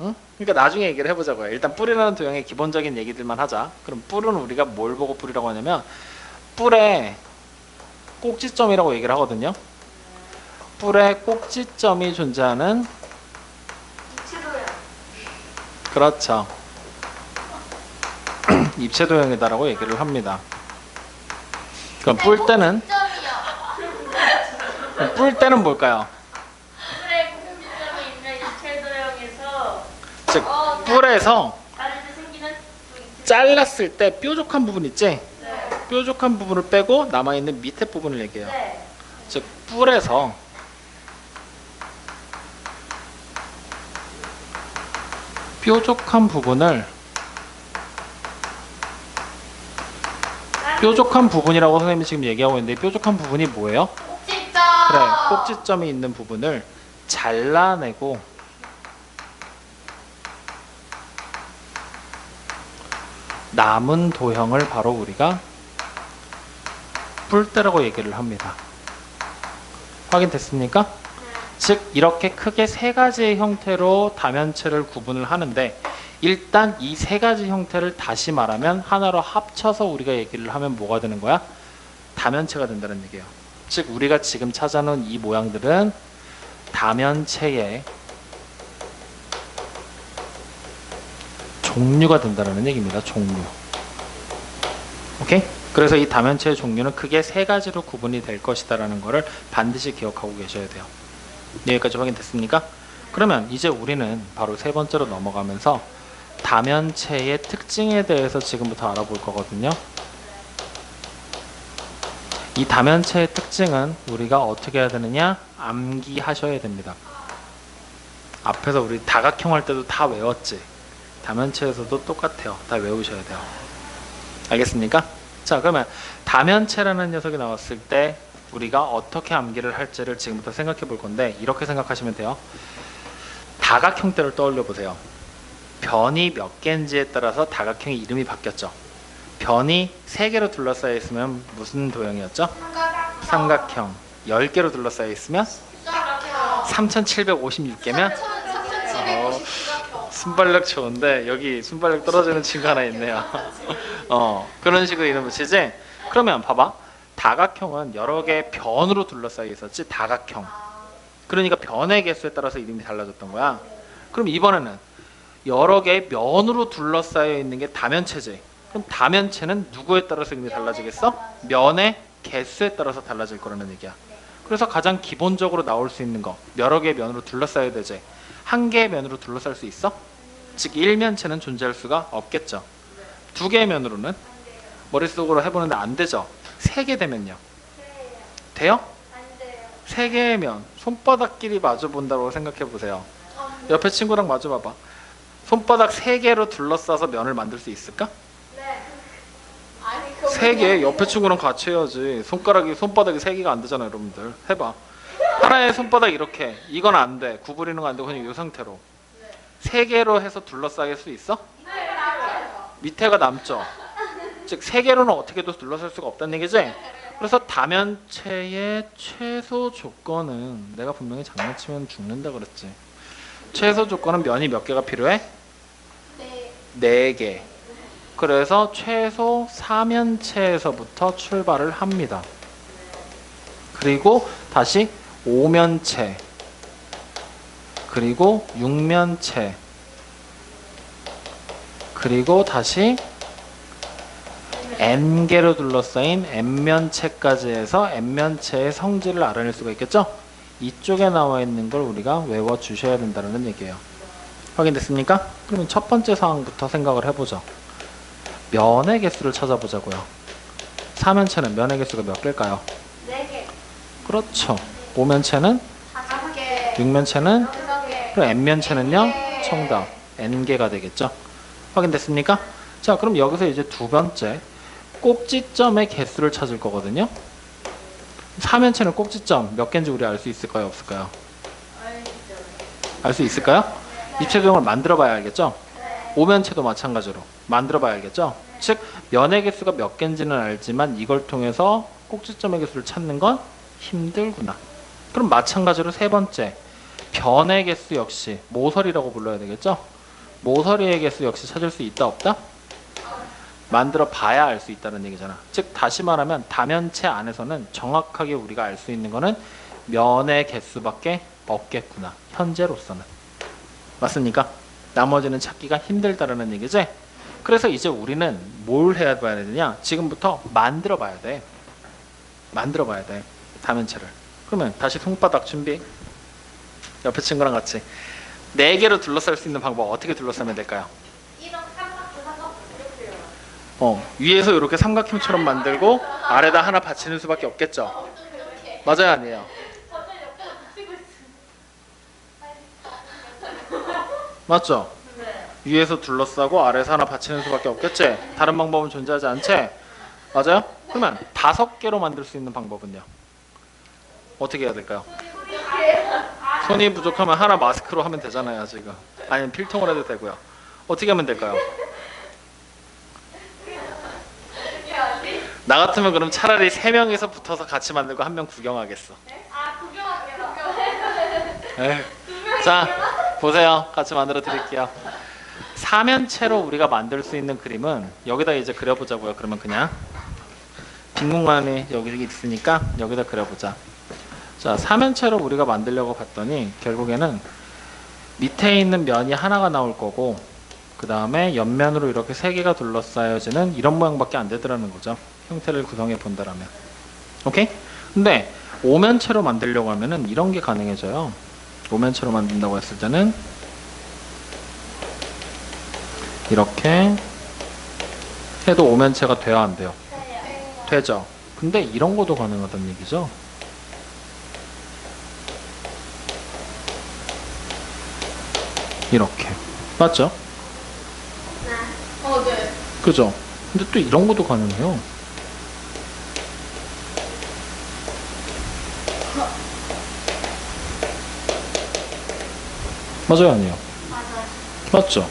응? 그러니까 나중에 얘기를 해보자고요. 일단 뿔이라는 도형의 기본적인 얘기들만 하자. 그럼 뿔은 우리가 뭘 보고 뿔이라고 하냐면 뿔에 꼭지점이라고 얘기를 하거든요. 뿔에 꼭지점이 존재하는 입체도형. 그렇죠. 입체도형이다라고 얘기를 합니다. 그럼 뿔 때는 뭘까요? 뿔에 꼭지점이 있는 입체도형에서 즉 뿔에서 다른 데 생기는 잘랐을 때 뾰족한 부분 있지? 네. 뾰족한 부분을 빼고 남아있는 밑에 부분을 얘기해요. 네. 즉 뿔에서 뾰족한 부분을 뾰족한 부분이라고 선생님이 지금 얘기하고 있는데 뾰족한 부분이 뭐예요? 꼭지점. 그래, 꼭지점이 있는 부분을 잘라내고 남은 도형을 바로 우리가 뿔대라고 얘기를 합니다. 확인됐습니까? 즉 이렇게 크게 세 가지의 형태로 다면체를 구분을 하는데 일단 이 세 가지 형태를 다시 말하면 하나로 합쳐서 우리가 얘기를 하면 뭐가 되는 거야? 다면체가 된다는 얘기예요. 즉 우리가 지금 찾아놓은 이 모양들은 다면체의 종류가 된다는 얘기입니다. 종류. 오케이? 그래서 이 다면체의 종류는 크게 세 가지로 구분이 될 것이다라는 것을 반드시 기억하고 계셔야 돼요. 여기까지 확인됐습니까? 그러면 이제 우리는 바로 세 번째로 넘어가면서 다면체의 특징에 대해서 지금부터 알아볼 거거든요. 이 다면체의 특징은 우리가 어떻게 해야 되느냐? 암기하셔야 됩니다. 앞에서 우리 다각형 할 때도 다 외웠지? 다면체에서도 똑같아요. 다 외우셔야 돼요. 알겠습니까? 자, 그러면 다면체라는 녀석이 나왔을 때 우리가 어떻게 암기를 할지를 지금부터 생각해 볼 건데 이렇게 생각하시면 돼요. 다각형대를 떠올려 보세요. 변이 몇 개인지에 따라서 다각형의 이름이 바뀌었죠. 변이 3개로 둘러싸여 있으면 무슨 도형이었죠? 삼각형. 10개로 둘러싸여 있으면 3756개면 순발력 좋은데 여기 순발력 떨어지는 친구 하나 있네요. 그런 식으로 이름 붙이지? 그러면 봐봐. 다각형은 여러 개의 변으로 둘러싸여 있었지. 다각형. 그러니까 변의 개수에 따라서 이름이 달라졌던 거야. 그럼 이번에는 여러 개의 면으로 둘러싸여 있는 게 다면체지. 그럼 다면체는 누구에 따라서 이름이 달라지겠어? 면의 개수에 따라서 달라질 거라는 얘기야. 그래서 가장 기본적으로 나올 수 있는 거 여러 개의 면으로 둘러싸여야 되지. 한 개의 면으로 둘러쌀 수 있어? 즉 일면체는 존재할 수가 없겠죠. 2개의 면으로는 머릿속으로 해보는데 안 되죠. 3개 되면요. 돼요? 안 돼요. 3개의 면 손바닥끼리 마주 본다고 생각해 보세요. 옆에 친구랑 마주 봐봐. 손바닥 3개로 둘러싸서 면을 만들 수 있을까? 네. 아니 3개 옆에 친구랑 같이 해야지. 손바닥이 3개가 안 되잖아요, 여러분들. 해봐. 하나의 손바닥 이렇게. 이건 안 돼. 구부리는 거 안 되고 그냥 이 상태로. 3개로 해서 둘러싸일 수 있어? 밑에가 남죠. 즉 3개로는 어떻게도 둘러쌀 수가 없다는 얘기지. 그래서 다면체의 최소 조건은 내가 분명히 장난치면 죽는다 그랬지. 최소 조건은 면이 몇 개가 필요해? 네. 4개. 그래서 최소 4면체에서부터 출발을 합니다. 그리고 다시 5면체, 그리고 6면체, 그리고 다시 n개로 둘러싸인 n면체까지 해서 n면체의 성질을 알아낼 수가 있겠죠? 이쪽에 나와 있는 걸 우리가 외워 주셔야 된다는 얘기예요. 확인됐습니까? 그러면 첫 번째 사항부터 생각을 해보죠. 면의 개수를 찾아보자고요. 4면체는 면의 개수가 몇 개일까요? 4개. 그렇죠. 5면체는 5개. 6면체는 6개. 그럼 n면체는요? 정답 n개가 되겠죠. 확인됐습니까? 자, 그럼 여기서 이제 두 번째 꼭지점의 개수를 찾을 거거든요. 4면체는 꼭지점 몇 개인지 우리 알 수 있을까요? 없을까요? 알 수 있을까요? 입체도형을 만들어 봐야 알겠죠? 5면체도 마찬가지로 만들어 봐야 알겠죠? 즉 면의 개수가 몇 개인지는 알지만 이걸 통해서 꼭지점의 개수를 찾는 건 힘들구나. 그럼 마찬가지로 세 번째 변의 개수 역시 모서리라고 불러야 되겠죠? 모서리의 개수 역시 찾을 수 있다 없다? 만들어 봐야 알 수 있다는 얘기잖아. 즉 다시 말하면 다면체 안에서는 정확하게 우리가 알 수 있는 거는 면의 개수밖에 없겠구나. 현재로서는. 맞습니까? 나머지는 찾기가 힘들다라는 얘기지? 그래서 이제 우리는 뭘 해야 봐야 되냐? 지금부터 만들어 봐야 돼. 만들어 봐야 돼. 다면체를. 그러면 다시 손바닥 준비. 옆에 친구랑 같이. 4개로 둘러쌀 수 있는 방법 어떻게 둘러싸면 될까요? 이런 삼각형 위에서 이렇게 삼각형처럼 만들고 아래다 하나 받치는 수밖에 없겠죠? 맞아요, 아니에요? 맞죠? 위에서 둘러싸고 아래에서 하나 받치는 수밖에 없겠지? 다른 방법은 존재하지 않지? 맞아요? 그러면 5개로 만들 수 있는 방법은요? 어떻게 해야 될까요? 손이 부족하면 하나 마스크로 하면 되잖아요, 지금. 아니면 필통을 해도 되고요. 어떻게 하면 될까요? 나 같으면 그럼 차라리 3명이서 붙어서 같이 만들고 1명 구경하겠어. 에휴. 자, 보세요. 같이 만들어 드릴게요. 사면체로 우리가 만들 수 있는 그림은 여기다 이제 그려보자고요. 그러면 그냥 빈 공간이 여기 있으니까 여기다 그려보자. 자, 사면체로 우리가 만들려고 봤더니 결국에는 밑에 있는 면이 하나가 나올 거고 그 다음에 옆면으로 이렇게 3개가 둘러싸여지는 이런 모양밖에 안 되더라는 거죠. 형태를 구성해 본다라면. 오케이? 근데 오면체로 만들려고 하면은 이런 게 가능해져요. 오면체로 만든다고 했을 때는 이렇게 해도 오면체가 돼야 안 돼요? 되죠. 근데 이런 것도 가능하다는 얘기죠. 이렇게. 맞죠? 네. 그죠? 근데 또 이런 것도 가능해요. 맞아요, 아니에요? 맞죠?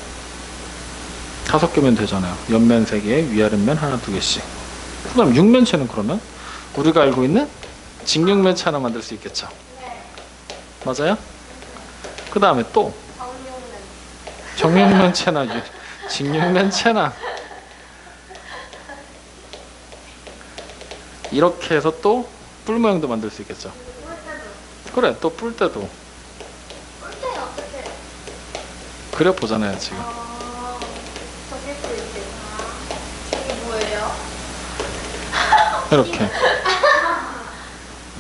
5개면 되잖아요. 옆면 3개, 위아랫면 하나, 2개씩. 그럼 육면체는 그러면 우리가 알고 있는 직육면체 하나 만들 수 있겠죠? 맞아요? 그 다음에 또 정육면체나 직육면체나 이렇게 해서 또 뿔 모양도 만들 수 있겠죠? 그래, 또 뿔 때도 그려보잖아요, 지금. 이게 뭐예요? 이렇게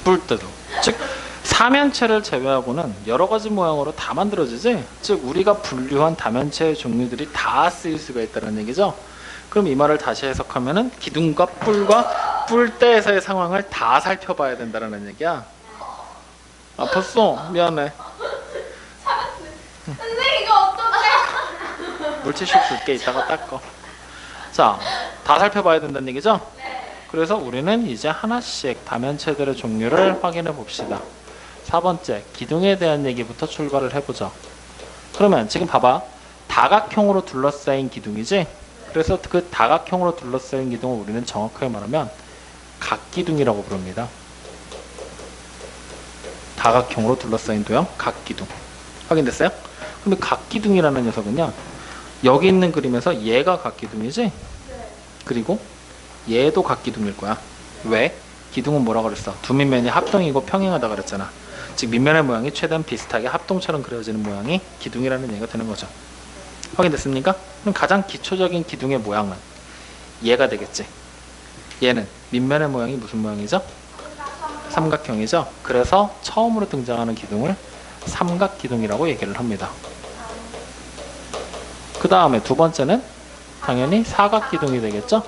뿔 때도. 즉 사면체를 제외하고는 여러 가지 모양으로 다 만들어지지. 즉 우리가 분류한 다면체의 종류들이 다 쓰일 수가 있다는 얘기죠. 그럼 이 말을 다시 해석하면은 기둥과 뿔과 뿔대에서의 상황을 다 살펴봐야 된다는 얘기야. 아팠어. 미안해. 선생님 이거 어떡해? 물티슈 줄게. 이따가 닦어. 자, 다 살펴봐야 된다는 얘기죠. 그래서 우리는 이제 하나씩 다면체들의 종류를 확인해 봅시다. 4번째, 기둥에 대한 얘기부터 출발을 해보죠. 그러면 지금 봐봐. 다각형으로 둘러싸인 기둥이지? 그래서 그 다각형으로 둘러싸인 기둥을 우리는 정확하게 말하면 각기둥이라고 부릅니다. 다각형으로 둘러싸인 도형, 각기둥. 확인됐어요? 그럼 각기둥이라는 녀석은요. 여기 있는 그림에서 얘가 각기둥이지? 그리고 얘도 각기둥일 거야. 왜? 기둥은 뭐라 그랬어? 두 밑면이 합동이고 평행하다 그랬잖아. 즉 밑면의 모양이 최대한 비슷하게 합동처럼 그려지는 모양이 기둥이라는 얘기가 되는 거죠. 확인됐습니까? 그럼 가장 기초적인 기둥의 모양은 얘가 되겠지. 얘는 밑면의 모양이 무슨 모양이죠? 삼각형이죠. 그래서 처음으로 등장하는 기둥을 삼각기둥이라고 얘기를 합니다. 그 다음에 두 번째는 당연히 사각기둥이 되겠죠.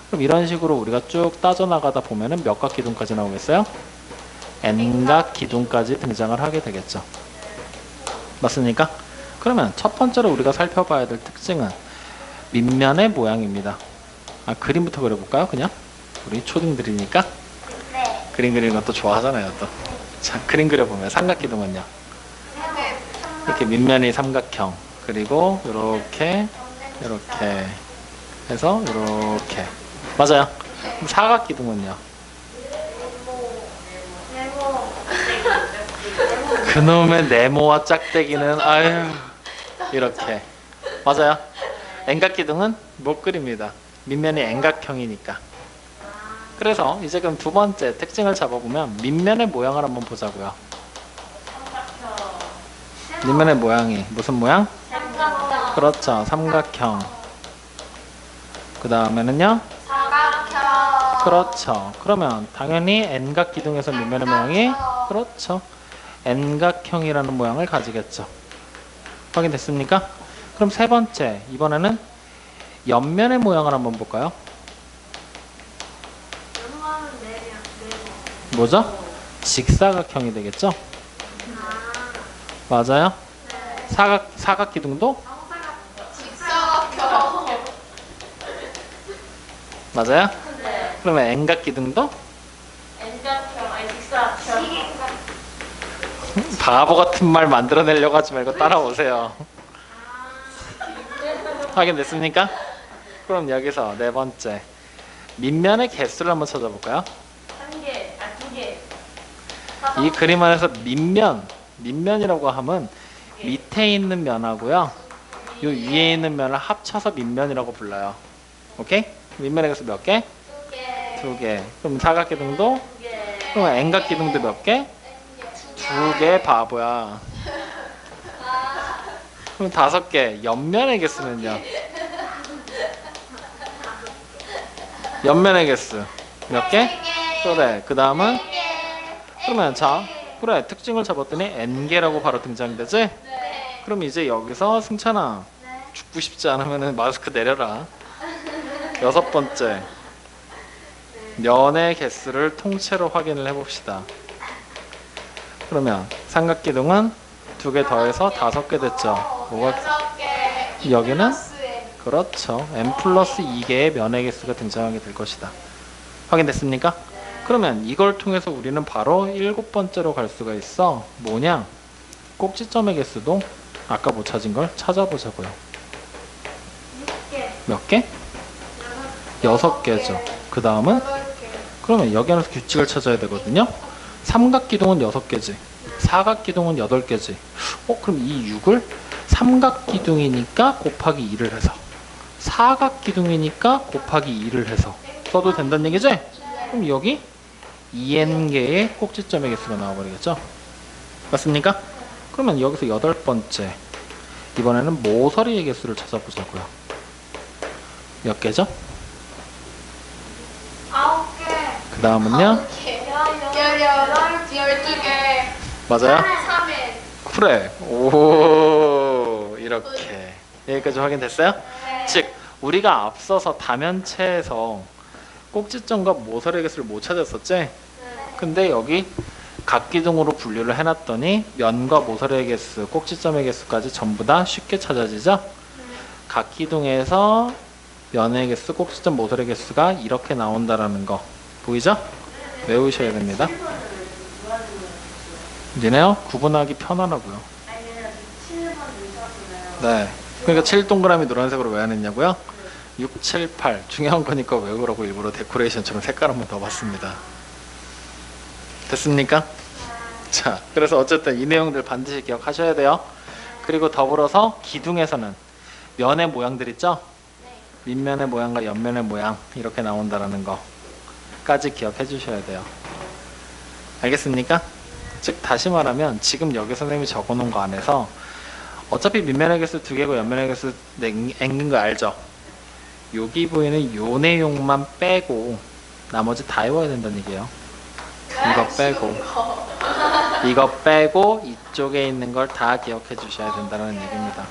그럼 이런 식으로 우리가 쭉 따져나가다 보면은 몇 각 기둥까지 나오겠어요? n각 기둥까지 등장을 하게 되겠죠. 맞습니까? 그러면 첫 번째로 우리가 살펴봐야 될 특징은 밑면의 모양입니다. 그림부터 그려볼까요? 그냥? 우리 초딩들이니까 그림 그리는 것도 좋아하잖아요. 또. 자, 그림 그려보면 삼각기둥은요. 이렇게 밑면이 삼각형, 그리고 이렇게 해서 이렇게. 맞아요. 그럼 사각기둥은요. 그놈의 네모와 짝대기는 아유 이렇게 맞아요. N각기둥은 못 그립니다. 밑면이 N각형이니까. 그래서 이제 그럼 두 번째 특징을 잡아보면 밑면의 모양을 한번 보자고요. 밑면의 모양이 무슨 모양? 삼각형. 그렇죠. 삼각형. 그 다음에는요? 사각형. 그렇죠. 그러면 당연히 N각 기둥에서 밑면의 모양이 그렇죠. N각형이라는 모양을 가지겠죠. 확인됐습니까? 그럼 세 번째 이번에는 옆면의 모양을 한번 볼까요? 넘어가면 네모. 뭐죠? 직사각형이 되겠죠? 맞아요? 사각 기둥도 직사각형. 맞아요? 네. 그러면 N각 기둥도 N각형 아니 직사각형. 바보 같은 말 만들어내려고 하지 말고 따라오세요. 확인됐습니까? 그럼 여기서 네 번째 밑면의 개수를 한번 찾아볼까요? 한 개, 두 개. 이 그림 안에서 밑면이라고 하면 밑에 있는 면하고요 요 위에 있는 면을 합쳐서 밑면이라고 불러요. 오케이? 밑면의 개수 몇 개? 두 개. 그럼 사각기둥도? 두 개. 그럼 N각기둥도 몇 개? 두 개. 바보야. 그럼 다섯 개. 옆면의 개수는요? 옆면의 개수 몇 개? 그래. 그 다음은? 그러면 자 그래 특징을 잡았더니 N개라고 바로 등장되지? 그럼 이제 여기서 승찬아 죽고 싶지 않으면 마스크 내려라. 여섯 번째 면의 개수를 통째로 확인을 해봅시다. 그러면 삼각기둥은 두 개 더해서 다섯 개 됐죠. 뭐가 6개. 여기는? 플러스에. 그렇죠. n 플러스 2개의 면의 개수가 등장하게 될 것이다. 확인됐습니까? 그러면 이걸 통해서 우리는 바로 일곱 번째로 갈 수가 있어. 뭐냐? 꼭지점의 개수도 아까 못 찾은 걸 찾아보자고요. 6개. 몇 개? 6개죠. 그 다음은? 8개. 그러면 여기 안에서 규칙을 찾아야 되거든요. 삼각기둥은 6개지. 사각기둥은 8개지. 그럼 이 6을 삼각기둥이니까 곱하기 2를 해서 사각기둥이니까 곱하기 2를 해서 써도 된다는 얘기지? 그럼 여기 2n개의 꼭지점의 개수가 나와버리겠죠? 맞습니까? 그러면 여기서 여덟 번째 이번에는 모서리의 개수를 찾아보자고요. 몇 개죠? 9개. 그 다음은요? 12개. 맞아요? 3일. 그래. 오 이렇게 여기까지 확인됐어요? 즉 우리가 앞서서 다면체에서 꼭지점과 모서리 개수를 못 찾았었지? 근데 여기 각기둥으로 분류를 해놨더니 면과 모서리의 개수, 꼭지점의 개수까지 전부 다 쉽게 찾아지죠? 각기둥에서 면의 개수, 꼭지점, 모서리 개수가 이렇게 나온다라는 거 보이죠? 외우셔야 됩니다. 니네요? 구분하기 편하라고요. 네. 그러니까 7 동그라미 노란색으로 왜 안 했냐고요? 6, 7, 8 중요한 거니까 외우라고 일부러 데코레이션처럼 색깔 한번 더 봤습니다. 됐습니까? 자, 그래서 어쨌든 이 내용들 반드시 기억하셔야 돼요. 그리고 더불어서 기둥에서는 면의 모양들 있죠? 밑면의 모양과 옆면의 모양 이렇게 나온다라는 거까지 기억해 주셔야 돼요. 알겠습니까? 즉 다시 말하면 지금 여기 선생님이 적어놓은 거 안에서 어차피 밑면의 개수 2개고 옆면의 개수 N인 거 알죠? 여기 보이는 요 내용만 빼고 나머지 다 외워야 된다는 얘기예요. 이거 빼고 이쪽에 있는 걸 다 기억해 주셔야 된다는 얘기입니다.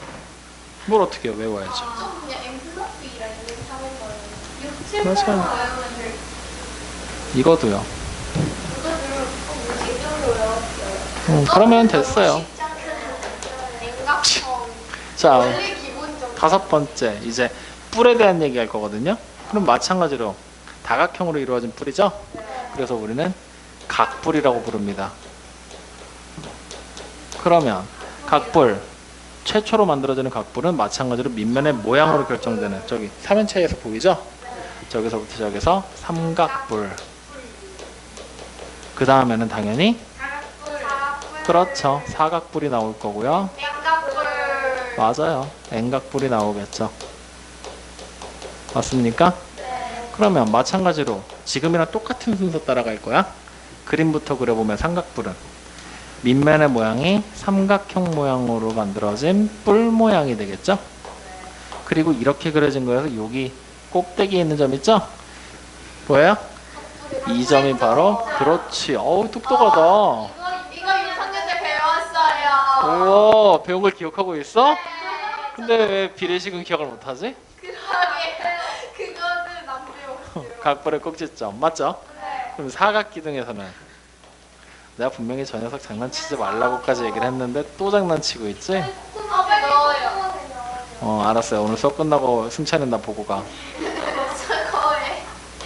뭘 어떻게 외워야죠? 그냥 M 플러스 2라 이렇게 하는 거예요. 6, 7, 8 맞아요. 외우면 될 이거도요. 그거를 이 정도 외웠어요. 그러면 됐어요. 냉각형. 자, 원래 기본적으로. 다섯 번째 이제 뿔에 대한 얘기 할 거거든요. 그럼 마찬가지로 다각형으로 이루어진 뿔이죠. 그래서 우리는 각뿔이라고 부릅니다. 그러면 각뿔 최초로 만들어지는 각뿔은 마찬가지로 밑면의 모양으로 결정되는 저기 삼면체에서 보이죠? 저기서부터 저기서 삼각뿔. 그 다음에는 당연히 그렇죠. 사각뿔이 나올 거고요. 땡각불. 맞아요. N각뿔이 나오겠죠. 맞습니까? 그러면 마찬가지로 지금이랑 똑같은 순서 따라갈 거야. 그림부터 그려보면 삼각뿔은 밑면의 모양이 삼각형 모양으로 만들어진 뿔 모양이 되겠죠. 그리고 이렇게 그려진 거여서 여기 꼭대기에 있는 점 있죠? 보여요? 이 점이 바로 그렇지. 어우 똑똑하다. 이거 6학년 때 배웠어요. 우와 배운 걸 기억하고 있어? 근데 왜 비례식은 기억을 못하지? 그거는 안 배웠어요. 각벌의 꼭지점 맞죠? 네. 그럼 사각기둥에서는 내가 분명히 저 녀석 장난치지 말라고까지 얘기를 했는데 또 장난치고 있지? 콩밥에 넣어요. 알았어요. 오늘 수업 끝나고 승찬이 나 보고 가. 저거에.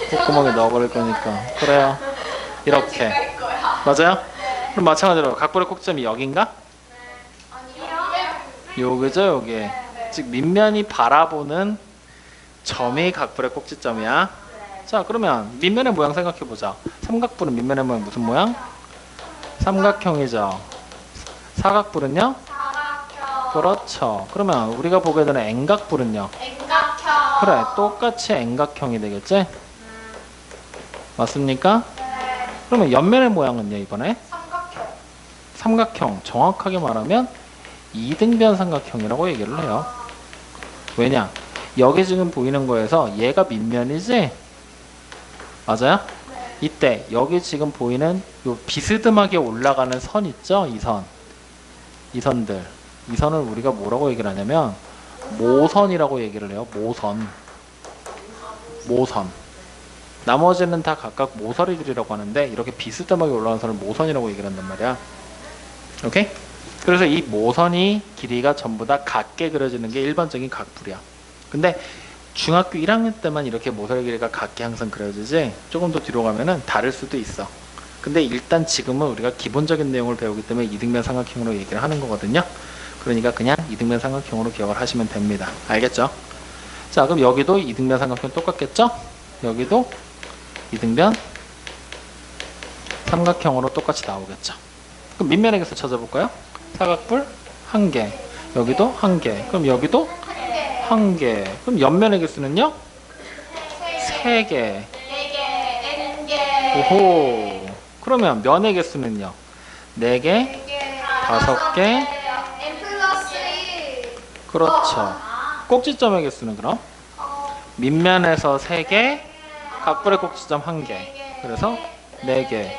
콧구멍에 넣어버릴 거니까. 그래요. 이렇게. 갈 거야. 맞아요? 그럼 마찬가지로 각벌의 꼭지점이 여긴가? 아니요. 요 그죠? 요게. 즉 밑면이 바라보는 점이 각벌의 꼭지점이야. 자 그러면 밑면의 모양 생각해보자. 삼각뿔은 밑면의 모양 무슨 모양? 삼각형이죠. 사각뿔은요? 사각형. 그렇죠. 그러면 우리가 보게 되는 N각뿔은요? N각형. 그래 똑같이 N각형이 되겠지? 맞습니까? 네. 그러면 옆면의 모양은요 이번에? 삼각형. 삼각형 정확하게 말하면 이등변 삼각형이라고 얘기를 해요. 왜냐? 여기 지금 보이는 거에서 얘가 밑면이지? 맞아요? 네. 이때 여기 지금 보이는 요 비스듬하게 올라가는 선 있죠? 이 선. 이 선들. 이 선을 우리가 뭐라고 얘기를 하냐면 모선이라고 얘기를 해요. 모선. 모선. 나머지는 다 각각 모서리들이라고 하는데 이렇게 비스듬하게 올라가는 선을 모선이라고 얘기를 한단 말이야. 오케이? 그래서 이 모선이 길이가 전부 다 같게 그려지는 게 일반적인 각뿔이야. 근데 중학교 1학년 때만 이렇게 모서리 길이가 같게 항상 그려지지 조금 더 뒤로 가면은 다를 수도 있어. 근데 일단 지금은 우리가 기본적인 내용을 배우기 때문에 이등변 삼각형으로 얘기를 하는 거거든요. 그러니까 그냥 이등변 삼각형으로 기억을 하시면 됩니다. 알겠죠? 자 그럼 여기도 이등변 삼각형 똑같겠죠? 여기도 이등변 삼각형으로 똑같이 나오겠죠. 그럼 밑면의 개수 찾아볼까요? 사각뿔 1개, 여기도 1개, 그럼 여기도 1개. 그럼 옆면의 개수는요? 3개. 4개. N개. 오호. 그러면 면의 개수는요? 4개, 5개. N 플러스 1. 그렇죠. 꼭지점의 개수는 그럼? 밑면에서 3개, 각뿔의 꼭지점 1개. 그래서 4개.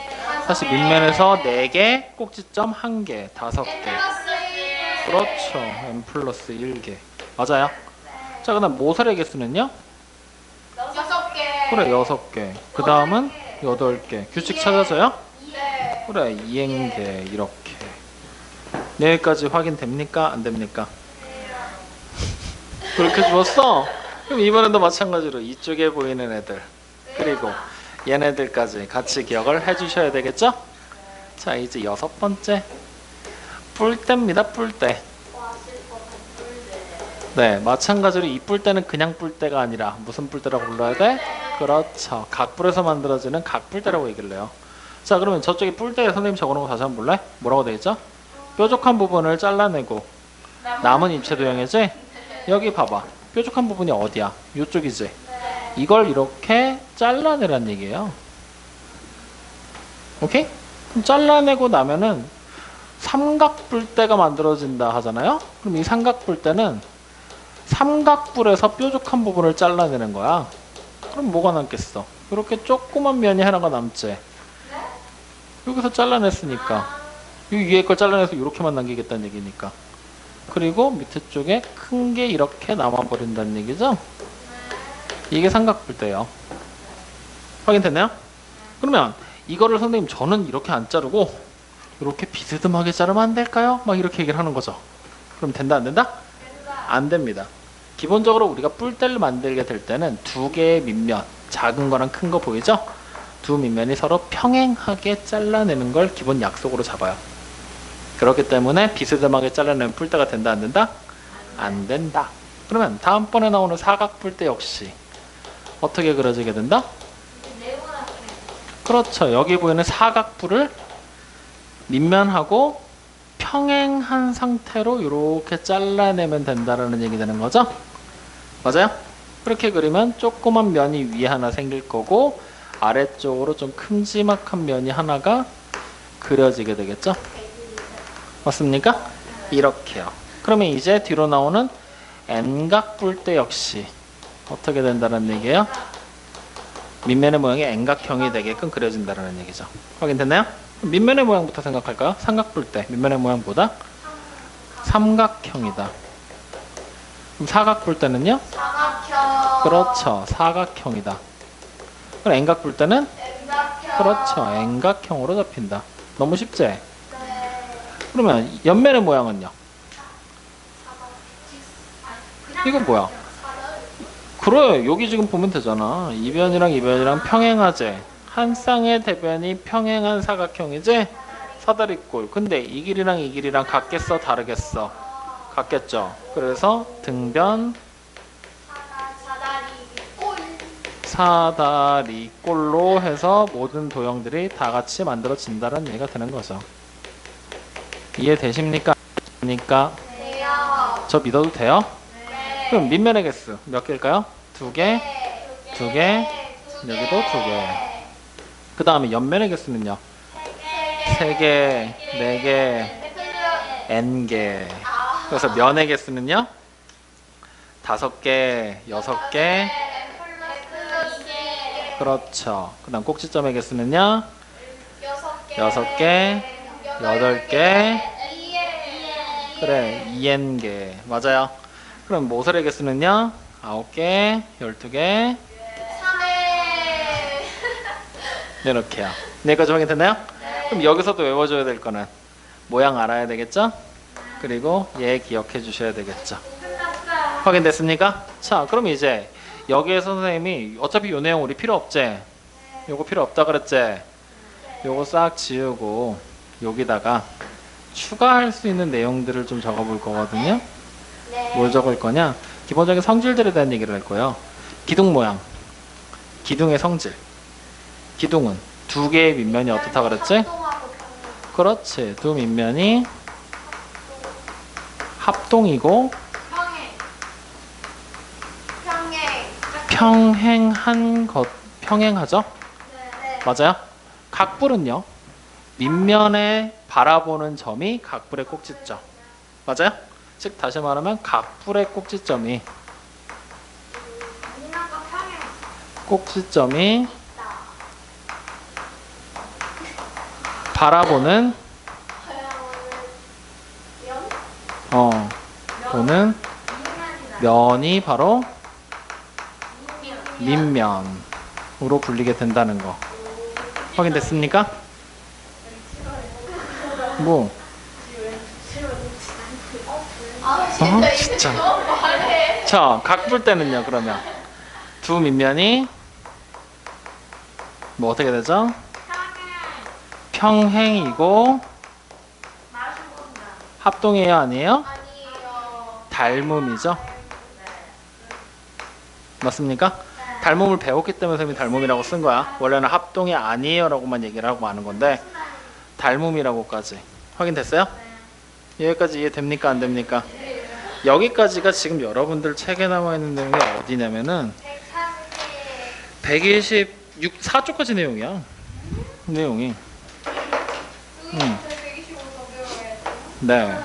다시 밑면에서 4개, 꼭지점 1개, 5개. 플러스 1. 그렇죠. n 플러스 1개. 맞아요. 자, 그 다음 모서리의 개수는요? 6개. 그래, 6개. 그 다음은 8개. 규칙 찾아줘요? 네. 그래, 2n개. 이렇게. 여기까지 확인됩니까? 안 됩니까? 그렇게 주었어? 그럼 이번에도 마찬가지로 이쪽에 보이는 애들 그리고 얘네들까지 같이 기억을 해주셔야 되겠죠? 자, 이제 6번째 뿔대입니다. 뿔대. 네, 마찬가지로 이 뿔대는 그냥 뿔대가 아니라 무슨 뿔대라고 불러야 돼? 그렇죠. 각뿔에서 만들어지는 각뿔대라고 얘기를 해요. 자, 그러면 저쪽에 뿔대에 선생님 적어놓은 거 다시 한번 볼래? 뭐라고 되어있죠? 뾰족한 부분을 잘라내고 남은 입체 도형이지? 여기 봐봐. 뾰족한 부분이 어디야? 이쪽이지? 이걸 이렇게 잘라내란 얘기예요. 오케이? 그럼 잘라내고 나면은 삼각뿔대가 만들어진다 하잖아요? 그럼 이 삼각뿔대는 삼각뿔에서 뾰족한 부분을 잘라내는 거야. 그럼 뭐가 남겠어? 이렇게 조그만 면이 하나가 남지? 여기서 잘라냈으니까 이 위에 걸 잘라내서 이렇게만 남기겠다는 얘기니까. 그리고 밑에 쪽에 큰 게 이렇게 남아버린다는 얘기죠? 이게 삼각뿔대예요. 확인됐나요? 그러면 이거를 선생님 저는 이렇게 안 자르고 이렇게 비스듬하게 자르면 안 될까요? 막 이렇게 얘기를 하는 거죠. 그럼 된다 안 된다? 안 됩니다. 기본적으로 우리가 뿔대를 만들게 될 때는 두 개의 밑면, 작은 거랑 큰 거 보이죠? 두 밑면이 서로 평행하게 잘라내는 걸 기본 약속으로 잡아요. 그렇기 때문에 비스듬하게 잘라내면 뿔대가 된다 안 된다? 안 된다. 그러면 다음번에 나오는 사각뿔대 역시 어떻게 그려지게 된다? 그렇죠. 여기 보이는 사각뿔을 밑면하고 평행한 상태로 이렇게 잘라내면 된다라는 얘기 되는 거죠? 맞아요? 그렇게 그리면 조그만 면이 위에 하나 생길 거고 아래쪽으로 좀 큼지막한 면이 하나가 그려지게 되겠죠? 맞습니까? 이렇게요. 그러면 이제 뒤로 나오는 N각 뿔대 역시 어떻게 된다는 얘기예요? 밑면의 모양이 N각형이 되게끔 그려진다는 얘기죠. 확인됐나요? 밑면의 모양부터 생각할까요? 삼각 뿔대 밑면의 모양보다 삼각형이다. 그럼 사각 뿔대는요? 사각형. 그렇죠. 사각형이다. 그럼 N각 뿔대는? N각형. 그렇죠. N각형으로 잡힌다. 너무 쉽지? 네. 그러면 옆면의 모양은요? 이건 뭐야? 그래, 여기 지금 보면 되잖아. 이변이랑 이변이랑 평행하지. 한 쌍의 대변이 평행한 사각형이지. 사다리꼴. 근데 이 길이랑 이 길이랑 같겠어, 다르겠어? 같겠죠. 그래서 등변 사다리꼴로 해서 모든 도형들이 다 같이 만들어진다는 얘기가 되는 거죠. 이해되십니까? 됩니까? 돼요. 저 믿어도 돼요? 네. 그럼 밑면의 개수 몇 개일까요? 두 개, 두 개, 여기도 두 개. 그 다음에 옆면의 개수는요? 세 개, 네 개, n 개. 그래서 면의 개수는요? 다섯 개, 여섯 개. 그렇죠. 그 다음 꼭지점의 개수는요? 여섯 개, 여덟 개. 그래, 2n 개. 맞아요. 그럼 모서리 개수는요? 9개, 12개. 이렇게요. 여기까지 확인됐나요? 그럼 여기서도 외워줘야 될 거는 모양 알아야 되겠죠? 그리고 얘 기억해 주셔야 되겠죠. 확인됐습니까? 자, 그럼 이제 여기에서 선생님이 어차피 요 내용 우리 필요 없지? 요거 필요 없다 그랬지? 요거 싹 지우고 여기다가 추가할 수 있는 내용들을 좀 적어 볼 거거든요. 뭘 적을 거냐? 기본적인 성질들에 대한 얘기를 할 거예요. 기둥 모양, 기둥의 성질. 기둥은 두 개의 밑면이 어떻다 그랬지? 그렇지. 두 밑면이 합동이고 평행한 것, 평행하죠? 맞아요? 각뿔은요? 밑면에 바라보는 점이 각뿔의 꼭지점. 맞아요? 즉 다시 말하면 각뿔의 꼭지점이 바라보는 보는 면이 바로 밑면으로 불리게 된다는 거 확인됐습니까? 뭐? 진짜. 자, 각뿔 때는요 그러면 두 밑면이 뭐 어떻게 되죠? 평행이고 합동이에요 아니에요? 닮음이죠. 맞습니까? 닮음을 배웠기 때문에 선생님이 닮음이라고 쓴 거야. 원래는 합동이 아니에요 라고만 얘기를 하고 마는 건데 닮음이라고까지 확인됐어요? 여기까지 이해됩니까 안 됩니까? 여기까지가 지금 여러분들 책에 나와 있는 내용이 어디냐면은 124쪽까지 내용이야. 내용이. 네.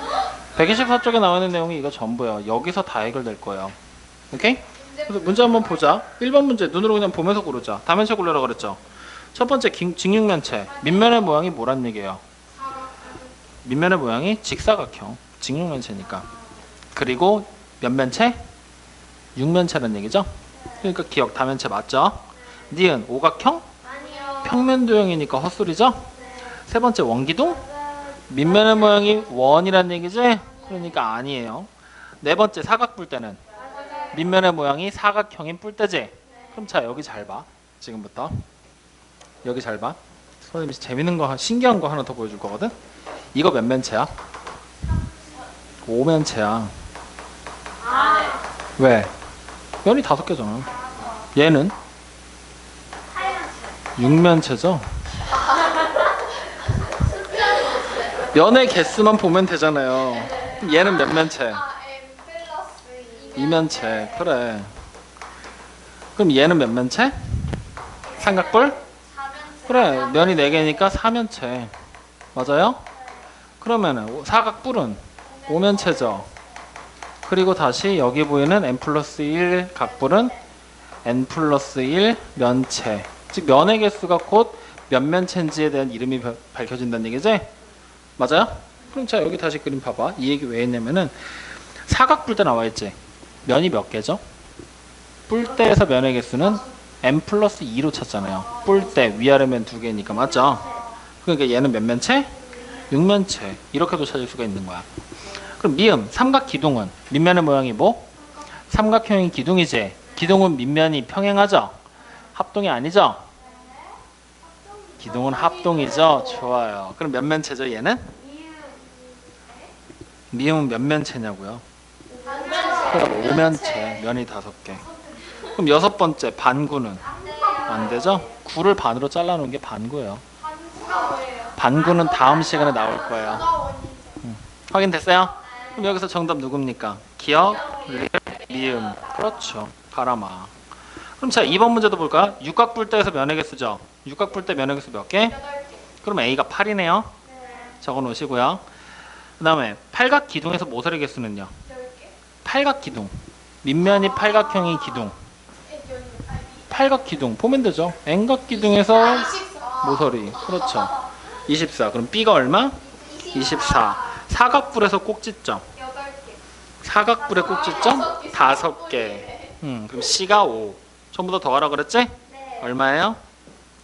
124쪽에 나와 있는 내용이 이거 전부예요. 여기서 다 해결될 거예요. 오케이? 그래서 문제 한번 보자. 1번 문제 눈으로 그냥 보면서 고르자. 다면체 고르라 그랬죠. 첫 번째 직육면체. 밑면의 모양이 뭐란 얘기예요? 밑면의 모양이 직사각형. 직육면체니까. 그리고 면면체? 육면체란 얘기죠. 그러니까 기억 다면체 맞죠? 니은 오각형? 평면도형이니까 헛소리죠? 세 번째 원기둥? 밑면의 모양이 원이란 얘기지? 그러니까 아니에요. 네 번째 사각뿔대는 밑면의 모양이 사각형인 뿔대지? 그럼 자 여기 잘 봐. 지금부터 여기 잘 봐. 선생님이 재밌는 거 신기한 거 하나 더 보여줄 거거든. 이거 몇 면체야? 5면체야. 왜? 면이 5개잖아. 얘는 6면체죠? 면의 개수만 보면 되잖아요. 그럼 얘는 몇 면체? n 플러스 2면체. 그래. 그럼 얘는 몇 면체? 삼각뿔? 그래. 면이 4개니까 4면체. 맞아요? 그러면은 사각뿔은 5면체죠. 그리고 다시 여기 보이는 n 플러스 1 각뿔은 n 플러스 1 면체. 즉 면의 개수가 곧 몇 면체인지에 대한 이름이 밝혀진다는 얘기지? 맞아요? 그럼 자 여기 다시 그림 봐봐. 이 얘기 왜 했냐면은 사각뿔대 나와 있지. 면이 몇 개죠? 뿔대에서 면의 개수는 n 플러스 2로 쳤잖아요. 뿔대 위아래면 2개니까 맞죠? 그러니까 얘는 몇 면체? 6면체. 이렇게도 찾을 수가 있는 거야. 그럼 미음 삼각 기둥은 밑면의 모양이 뭐? 삼각형인 기둥이지. 기둥은 밑면이 평행하죠? 합동이 아니죠? 기둥은 합동이죠. 좋아요. 그럼 몇 면체죠 얘는? 미음은 몇 면체냐고요? 그럼 5면체. 면이 5개. 그럼 6번째 반구는? 안 되죠? 구를 반으로 잘라놓은 게 반구예요. 반구는 다음 시간에 나올 거예요. 확인됐어요? 그럼 여기서 정답 누굽니까? 기억, 리을, 미음. 그렇죠. 바람아. 그럼 자 2번 문제도 볼까요? 육각뿔대에서 면의 개수죠. 육각뿔대 면의 개수 몇 개? 그럼 A가 8이네요. 적어 놓으시고요. 그 다음에 팔각기둥에서 모서리 개수는요? 팔각기둥. 밑면이 팔각형인 기둥. 팔각기둥 보면 되죠. N각기둥에서 모서리. 그렇죠. 24. 그럼 B가 얼마? 24. 사각뿔에서 꼭지점. 사각뿔의 꼭지점 5개. 그럼 C가 5. 전부 다 더하라 그랬지? 얼마예요?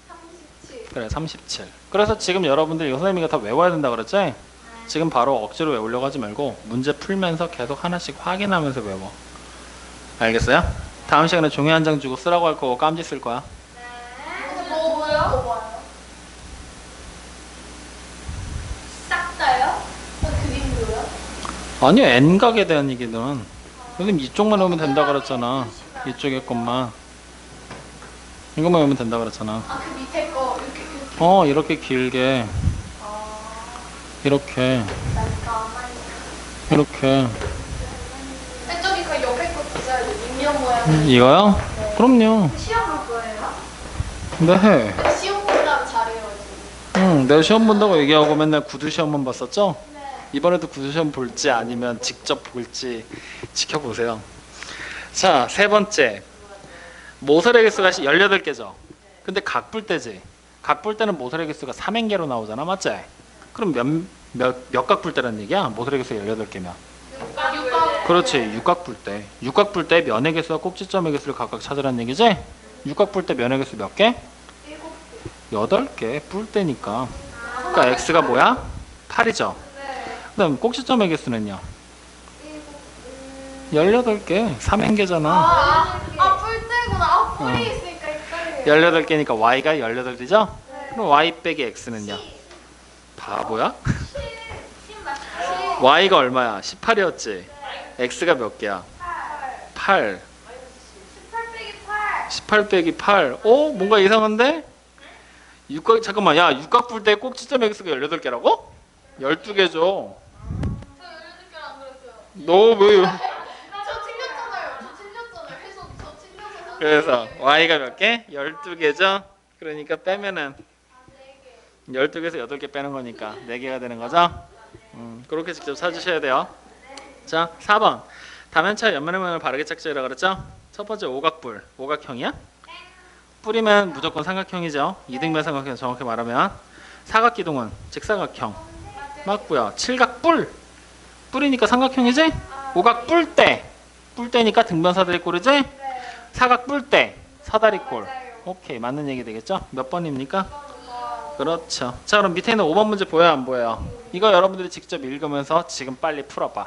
37. 그래 37. 그래서 지금 여러분들 이거 선생님이가 다 외워야 된다 그랬지? 지금 바로 억지로 외우려고 하지 말고 문제 풀면서 계속 하나씩 확인하면서 외워. 알겠어요? 다음 시간에 종이 한 장 주고 쓰라고 할 거고 깜지 쓸 거야. 뭐요? 싹 다요? 그림도요? 아니요 N각에 대한 얘기는 선생님 이쪽만 외우면 된다 그랬잖아. 이쪽에 것만 이것만 외우면 된다 그랬잖아. 아, 그 밑에 거 이렇게 이렇게 길게 이렇게 저기 그 옆에 거 진짜 인형 모양. 이거요? 그럼요. 시험 볼 거예요? 네 해. 시험 본다면 잘해요 지금. 내가 시험 본다고 얘기하고 맨날 구두 시험만 봤었죠? 네. 이번에도 구두 시험 볼지 아니면 직접 볼지 지켜보세요. 자, 3번째. 모서리 개수가 18개죠. 근데 각뿔대지. 각뿔대는 모서리 개수가 3행계로 나오잖아. 맞지? 그럼 몇 각뿔대라는 얘기야? 모서리 개수가 18개면. 그렇지. 육각뿔대. 육각뿔대 면의 개수와 꼭지점의 개수를 각각 찾으라는 얘기지? 육각뿔대 면의 개수 몇 개? 8개. 뿔대니까. 그러니까 x가 뭐야? 8이죠. 그 다음 꼭지점의 개수는요? 18개. 3행계잖아. 뿔대구나. 뿔이 있으니까 헷갈려요. 18개니까 y가 18이죠? 그럼 y 빼기 x는요? 바보야? y가 얼마야? 18이었지? x가 몇 개야? 8. 18 빼기 8. 18 빼기 8. 뭔가 이상한데? 잠깐만, 야, 육각뿔대 꼭지점 x가 18개라고? 12개죠. 저 18개 안 그랬어요. 너 왜? 저 틀렸잖아요. 해서 저 틀려서. 그래서 y가 몇 개? 12개죠? 그러니까 빼면은 12개에서 8개 빼는 거니까 4개가 되는 거죠? 그렇게 직접 찾으셔야 돼요. 자, 4번. 다면차 옆면의 모양을 바르게 착지해라 그랬죠? 첫 번째 오각뿔. 오각형이야? 뿔이면 무조건 삼각형이죠. 이등변 삼각형 정확히 말하면. 사각기둥은 직사각형. 맞고요. 칠각뿔. 뿔이니까 삼각형이지? 오각뿔대. 뿔대니까 등변 사다리꼴이지? 사각뿔대. 사다리꼴. 오케이. 맞는 얘기 되겠죠? 몇 번입니까? 그렇죠. 자, 그럼 밑에 있는 5번 문제 보여요? 안 보여요? 이거 여러분들이 직접 읽으면서 지금 빨리 풀어봐.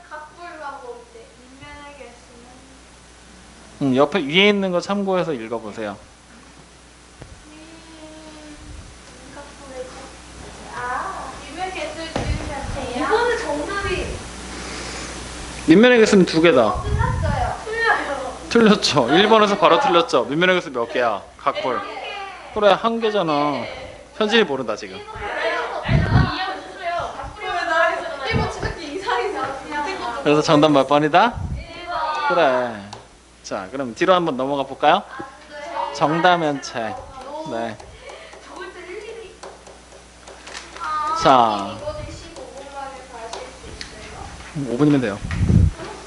각뿔하고 이제 인면의 개수는 옆에 위에 있는 거 참고해서 읽어보세요. 인면 개수를 지으면 돼요. 이거는 정답이 밑면의 개수는 2개다. 틀렸어요. 틀렸죠. 1번에서 바로 틀렸죠. 밑면의 개수 몇 개야? 각뿔. 그래, 1개잖아. 현진이 모른다 지금. 틀렸어. 그래서 정답 몇 번이다? 1번. 그래. 자, 그럼 뒤로 한번 넘어가 볼까요? 정다면체. 네. 자, 이거는 15분 만에 다 하실 수 있어요? 5분이면 돼요.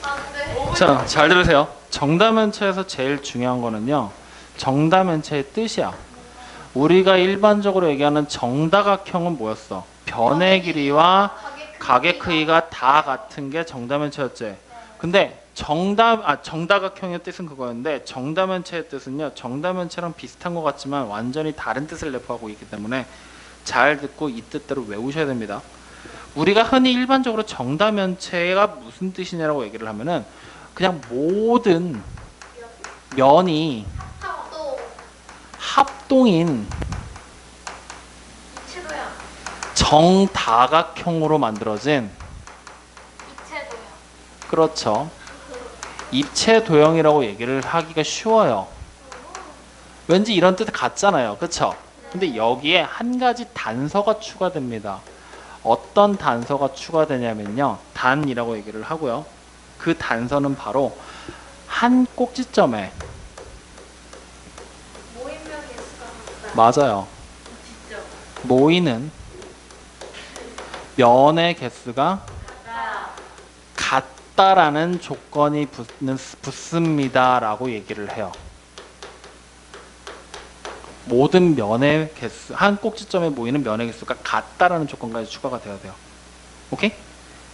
안 돼. 자, 잘 들으세요. 정다면체에서 제일 중요한 거는요, 정다면체의 뜻이야. 우리가 일반적으로 얘기하는 정다각형은 뭐였어? 변의 길이와 각의 크기가 다 같은 게 정다면체였지. 근데 정다각형의 뜻은 그거였는데, 정다면체의 뜻은요, 정다면체랑 비슷한 것 같지만 완전히 다른 뜻을 내포하고 있기 때문에 잘 듣고 이 뜻대로 외우셔야 됩니다. 우리가 흔히 일반적으로 정다면체가 무슨 뜻이냐라고 얘기를 하면은 그냥 모든 면이 또 합동인 이체도야. 정다각형으로 만들어진, 이체도야. 그렇죠, 입체 도형이라고 얘기를 하기가 쉬워요. 왠지 이런 뜻 같잖아요, 그렇죠? 근데 여기에 한 가지 단서가 추가됩니다. 어떤 단서가 추가되냐면요, 단이라고 얘기를 하고요, 그 단서는 바로 한 꼭지점에, 모임명 개수가 같다. 맞아요, 모이는 면의 개수가 같다라는 조건이 붙습니다 라고 얘기를 해요. 모든 면의 개수, 한 꼭지점에 모이는 면의 개수가 같다라는 조건까지 추가가 되어야 돼요. 오케이?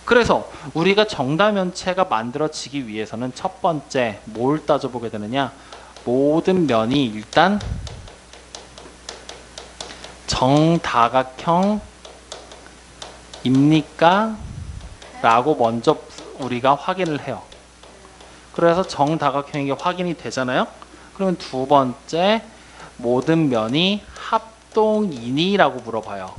그래서 우리가 정다면체가 만들어지기 위해서는 첫 번째 뭘 따져보게 되느냐, 모든 면이 일단 정다각형입니까? 라고 먼저 우리가 확인을 해요. 그래서 정다각형이 확인이 되잖아요. 그러면 두 번째, 모든 면이 합동이니라고 물어봐요.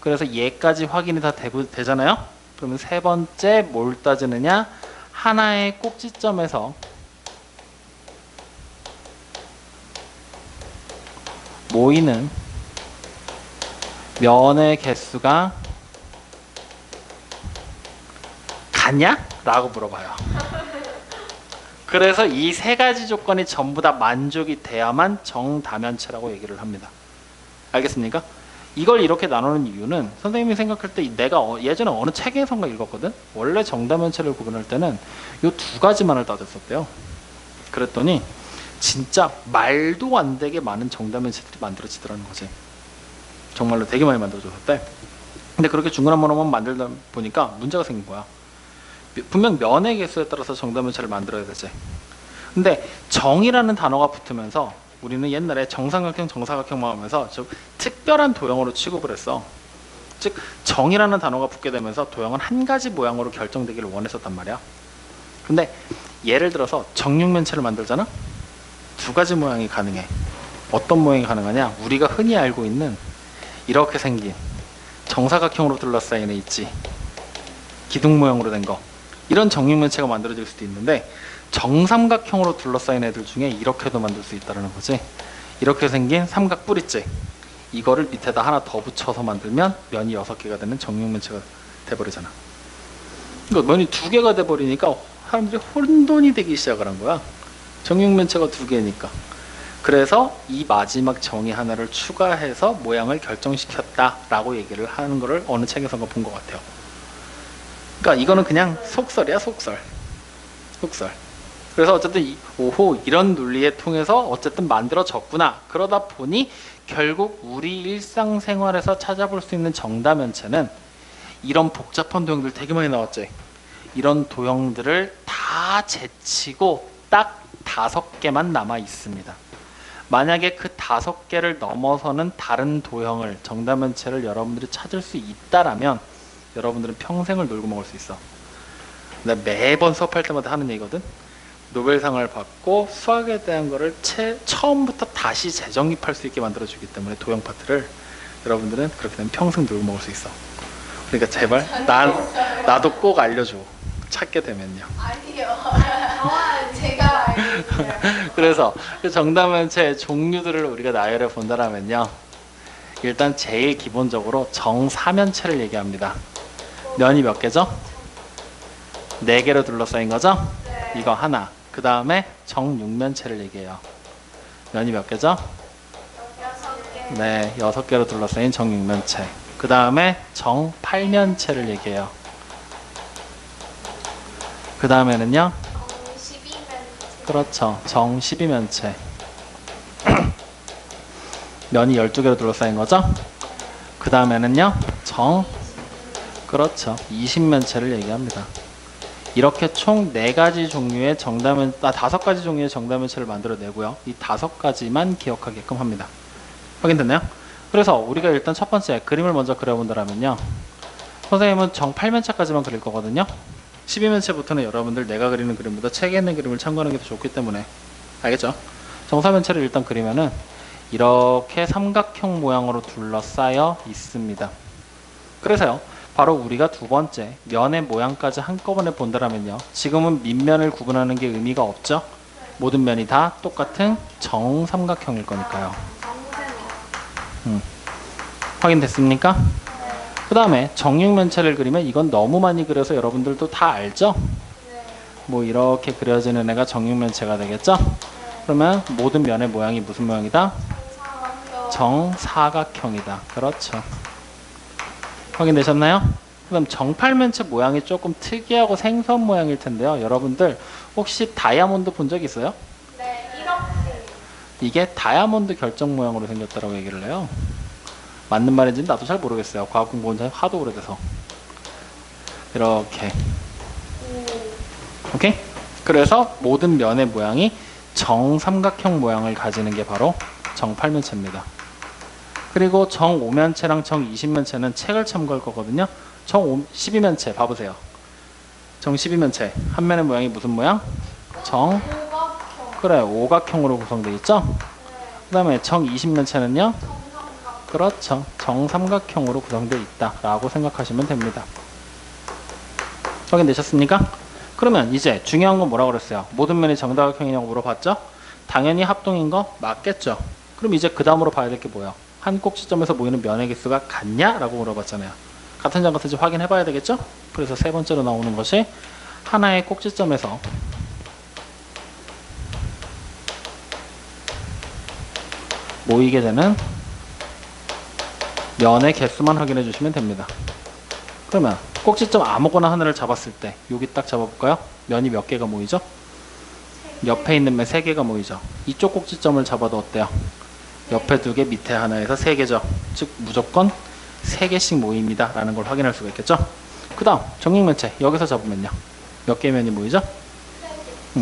그래서 얘까지 확인이 다 되잖아요. 그러면 세 번째 뭘 따지느냐, 하나의 꼭지점에서 모이는 면의 개수가 같냐? 라고 물어봐요. 그래서 이 세 가지 조건이 전부 다 만족이 돼야만 정다면체라고 얘기를 합니다. 알겠습니까? 이걸 이렇게 나누는 이유는 선생님이 생각할 때 내가 예전에 어느 책에선가 읽었거든? 원래 정다면체를 구분할 때는 이 두 가지만을 따졌었대요. 그랬더니 진짜 말도 안 되게 많은 정다면체들이 만들어지더라는 거지. 정말로 되게 많이 만들어졌대. 근데 그렇게 중구난방으로만 만들다 보니까 문제가 생긴 거야. 분명 면의 개수에 따라서 정다면체를 만들어야 되지. 근데 정이라는 단어가 붙으면서 우리는 옛날에 정삼각형, 정사각형만 하면서 좀 특별한 도형으로 취급을 했어. 즉 정이라는 단어가 붙게 되면서 도형은 한 가지 모양으로 결정되기를 원했었단 말이야. 근데 예를 들어서 정육면체를 만들잖아? 두 가지 모양이 가능해. 어떤 모양이 가능하냐? 우리가 흔히 알고 있는 이렇게 생긴 정사각형으로 둘러싸인 애 있지, 기둥 모양으로 된 거. 이런 정육면체가 만들어질 수도 있는데 정삼각형으로 둘러싸인 애들 중에 이렇게도 만들 수 있다는 거지. 이렇게 생긴 삼각 뿌리째, 이거를 밑에다 하나 더 붙여서 만들면 면이 6개가 되는 정육면체가 돼버리잖아. 그러니까 면이 2개가 돼버리니까 사람들이 혼돈이 되기 시작을 한 거야. 정육면체가 2개니까. 그래서 이 마지막 정의 하나를 추가해서 모양을 결정시켰다라고 얘기를 하는 거를 어느 책에선가 본 것 같아요. 그러니까 이거는 그냥 속설이야, 속설. 그래서 어쨌든 오호, 이런 논리에 통해서 어쨌든 만들어졌구나. 그러다 보니 결국 우리 일상생활에서 찾아볼 수 있는 정다면체는 이런 복잡한 도형들 되게 많이 나왔지. 이런 도형들을 다 제치고 딱 5개만 남아 있습니다. 만약에 그 5개를 넘어서는 다른 도형을, 정다면체를 여러분들이 찾을 수 있다라면 여러분들은 평생을 놀고 먹을 수 있어. 나 매번 수업할 때마다 하는 얘기거든. 노벨상을 받고 수학에 대한 거를 처음부터 다시 재정립할 수 있게 만들어주기 때문에 도형 파트를 여러분들은 그렇게 되면 평생 놀고 먹을 수 있어. 그러니까 제발 나도 꼭 알려줘. 찾게 되면요. 아니요. 제가 알겠어요. 그래서 그 정다면체의 종류들을 우리가 나열해 본다면요, 일단 제일 기본적으로 정사면체를 얘기합니다. 면이 몇 개죠? 4개로 둘러싸인 거죠? 네. 이거 하나. 그 다음에 정육면체를 얘기해요. 면이 몇 개죠? 6개. 네, 6개로 둘러싸인 정육면체. 그 다음에 정팔면체를 얘기해요. 그 다음에는요? 12면. 그렇죠. 정12면체. 면이 12개로 둘러싸인 거죠? 그 다음에는요? 그렇죠. 20면체를 얘기합니다. 이렇게 총 4가지 종류의 5가지 종류의 정다면체를 만들어내고요. 이 5가지만 기억하게끔 합니다. 확인됐나요? 그래서 우리가 일단 첫 번째 그림을 먼저 그려본다면요. 선생님은 정8면체까지만 그릴 거거든요. 12면체부터는 여러분들 내가 그리는 그림보다 책에 있는 그림을 참고하는 게 더 좋기 때문에 알겠죠? 정4면체를 일단 그리면은 이렇게 삼각형 모양으로 둘러싸여 있습니다. 그래서요. 바로 우리가 두 번째 면의 모양까지 한꺼번에 본다면요. 지금은 밑면을 구분하는 게 의미가 없죠. 모든 면이 다 똑같은 정삼각형일 거니까요. 확인됐습니까? 그 다음에 정육면체를 그리면 이건 너무 많이 그려서 여러분들도 다 알죠? 뭐 이렇게 그려지는 애가 정육면체가 되겠죠? 그러면 모든 면의 모양이 무슨 모양이다? 정사각형이다. 그렇죠. 확인되셨나요? 그럼 정팔면체 모양이 조금 특이하고 생소한 모양일 텐데요. 여러분들 혹시 다이아몬드 본 적 있어요? 네, 이렇게. 이게 다이아몬드 결정 모양으로 생겼다고 얘기를 해요. 맞는 말인지는 나도 잘 모르겠어요. 과학 공부한 지 하도 오래돼서. 이렇게. 오케이? 그래서 모든 면의 모양이 정삼각형 모양을 가지는 게 바로 정팔면체입니다. 그리고 정5면체랑 정20면체는 책을 참고할 거거든요. 정12면체 봐보세요. 정12면체 한 면의 모양이 무슨 모양? 그래, 오각형으로 구성되어 있죠? 그 다음에 정20면체는요? 그렇죠. 정삼각형으로 구성되어 있다 라고 생각하시면 됩니다. 확인되셨습니까? 그러면 이제 중요한 건 뭐라고 그랬어요? 모든 면이 정다각형이냐고 물어봤죠? 당연히 합동인 거 맞겠죠? 그럼 이제 그 다음으로 봐야 될 게 뭐예요? 한 꼭지점에서 모이는 면의 개수가 같냐? 라고 물어봤잖아요. 같은지 같은지 확인해 봐야 되겠죠? 그래서 세 번째로 나오는 것이 하나의 꼭지점에서 모이게 되는 면의 개수만 확인해 주시면 됩니다. 그러면 꼭지점 아무거나 하나를 잡았을 때 여기 딱 잡아볼까요? 면이 몇 개가 모이죠? 옆에 있는 면 3개가 모이죠. 이쪽 꼭지점을 잡아도 어때요? 옆에 2개, 밑에 하나에서 3개죠. 즉 무조건 3개씩 모입니다 라는 걸 확인할 수가 있겠죠. 그 다음 정육면체 여기서 잡으면요 몇 개의 면이 모이죠?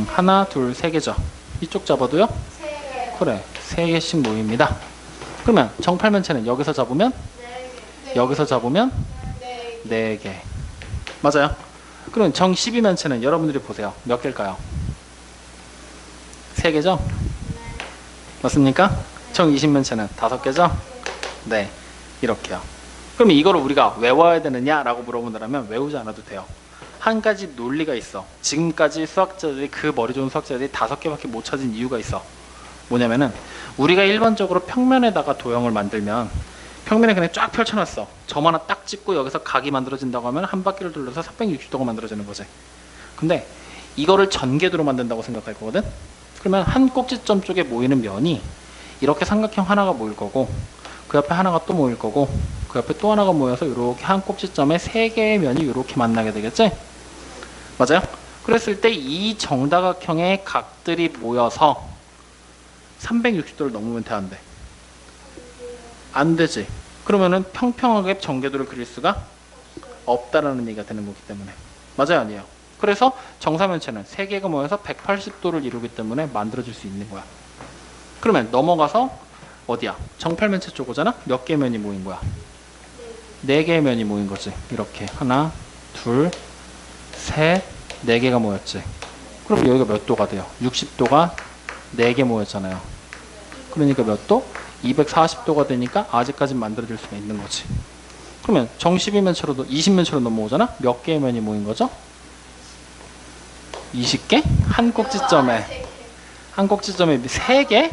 하나, 둘, 3개죠. 이쪽 잡아도요? 3개. 그래 3개씩 모입니다. 그러면 정팔면체는 여기서 잡으면? 여기서 잡으면? 4개. 맞아요. 그럼 정12면체는 여러분들이 보세요. 몇 개일까요? 3개죠? 맞습니까? 정20면체는 5개죠? 네, 이렇게요. 그럼 이거를 우리가 외워야 되느냐라고 물어본다면 외우지 않아도 돼요. 한 가지 논리가 있어. 지금까지 수학자들이 그 머리 좋은 수학자들이 5개밖에 못 찾은 이유가 있어. 뭐냐면은 우리가 일반적으로 평면에다가 도형을 만들면 평면에 그냥 쫙 펼쳐놨어. 점 하나 딱 찍고 여기서 각이 만들어진다고 하면 한 바퀴를 돌려서 360도가 만들어지는 거지. 근데 이거를 전개도로 만든다고 생각할 거거든. 그러면 한 꼭지점 쪽에 모이는 면이 이렇게 삼각형 하나가 모일 거고 그 옆에 하나가 또 모일 거고 그 옆에 또 하나가 모여서 이렇게 한 꼭지점에 3개의 면이 이렇게 만나게 되겠지? 맞아요? 그랬을 때 이 정다각형의 각들이 모여서 360도를 넘으면 돼, 안 돼? 안 되지. 그러면은 평평하게 전개도를 그릴 수가 없다라는 얘기가 되는 거기 때문에. 맞아요, 아니에요? 그래서 정사면체는 3개가 모여서 180도를 이루기 때문에 만들어질 수 있는 거야. 그러면 넘어가서 어디야? 정팔면체 쪽 오잖아? 몇 개의 면이 모인 거야? 4개의 면이 모인 거지. 이렇게 하나, 둘, 셋, 4개가 모였지. 그럼 여기가 몇 도가 돼요? 60도가 4개 모였잖아요. 그러니까 몇 도? 240도가 되니까 아직까지 만들어질 수가 있는 거지. 그러면 정12면체로도 20면체로 넘어오잖아? 몇 개의 면이 모인 거죠? 20개? 한 꼭지점에 3개?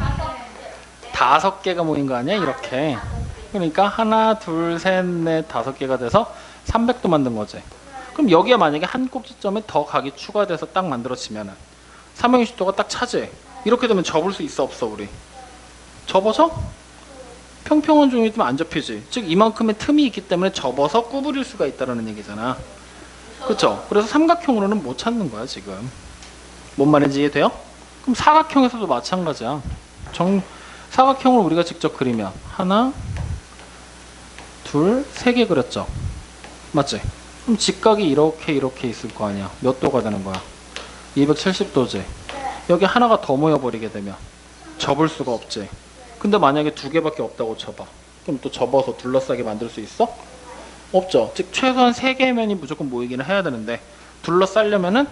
5개가 모인 거 아니야? 이렇게. 그러니까 하나, 둘, 셋, 넷, 5개가 돼서 300도 만든 거지. 그럼 여기에 만약에 한 꼭지점에 더 각이 추가돼서 딱 만들어지면은 삼형식도가 딱 차지해. 이렇게 되면 접을 수 있어 없어 우리? 접어져? 평평한 종이 되면 안 접히지. 즉 이만큼의 틈이 있기 때문에 접어서 구부릴 수가 있다는 얘기잖아. 그렇죠? 그래서 삼각형으로는 못 찾는 거야 지금. 뭔 말인지 이해돼요? 그럼 사각형에서도 마찬가지야. 사각형을 우리가 직접 그리면 하나, 둘, 세 개 그렸죠. 맞지? 그럼 직각이 이렇게 있을 거 아니야. 몇 도가 되는 거야? 270도지. 여기 하나가 더 모여버리게 되면 접을 수가 없지. 근데 만약에 두 개밖에 없다고 쳐봐. 그럼 또 접어서 둘러싸게 만들 수 있어? 없죠. 즉 최소한 세 개의 면이 무조건 모이기는 해야 되는데 둘러싸려면은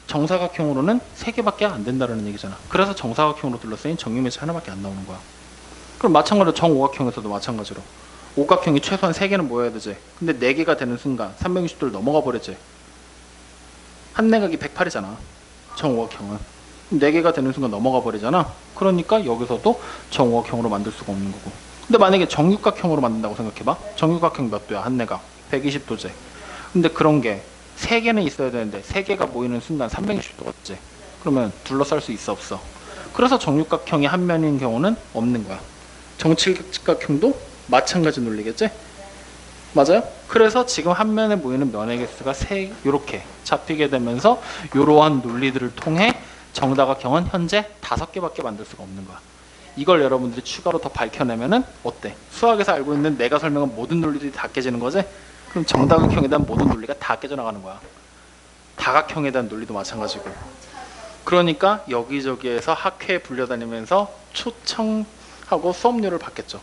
정사각형으로는 세 개밖에 안 된다는 얘기잖아. 그래서 정사각형으로 둘러싸인 정육면체 하나밖에 안 나오는 거야. 그럼 마찬가지로 정오각형에서도 마찬가지로 오각형이 최소한 세 개는 모여야 되지. 근데 네 개가 되는 순간 360도를 넘어가 버리지. 한 내각이 108이잖아. 정오각형은. 네 개가 되는 순간 넘어가 버리잖아. 그러니까 여기서도 정오각형으로 만들 수가 없는 거고. 근데 만약에 정육각형으로 만든다고 생각해봐. 정육각형 몇 도야? 한 내각 120도지. 근데 그런 게 세 개는 있어야 되는데 세 개가 모이는 순간 360도겠지. 그러면 둘러쌀 수 있어 없어? 그래서 정육각형이 한 면인 경우는 없는 거야. 정칠각형도 마찬가지 논리겠지? 맞아요? 그래서 지금 한 면에 모이는 면의 개수가 이렇게 잡히게 되면서 이러한 논리들을 통해 정다각형은 현재 5개밖에 만들 수가 없는 거야. 이걸 여러분들이 추가로 더 밝혀내면은 어때? 수학에서 알고 있는 내가 설명한 모든 논리들이 다 깨지는 거지? 그럼 정다각형에 대한 모든 논리가 다 깨져나가는 거야. 다각형에 대한 논리도 마찬가지고. 그러니까 여기저기에서 학회에 불려다니면서 초청하고 수업료를 받겠죠.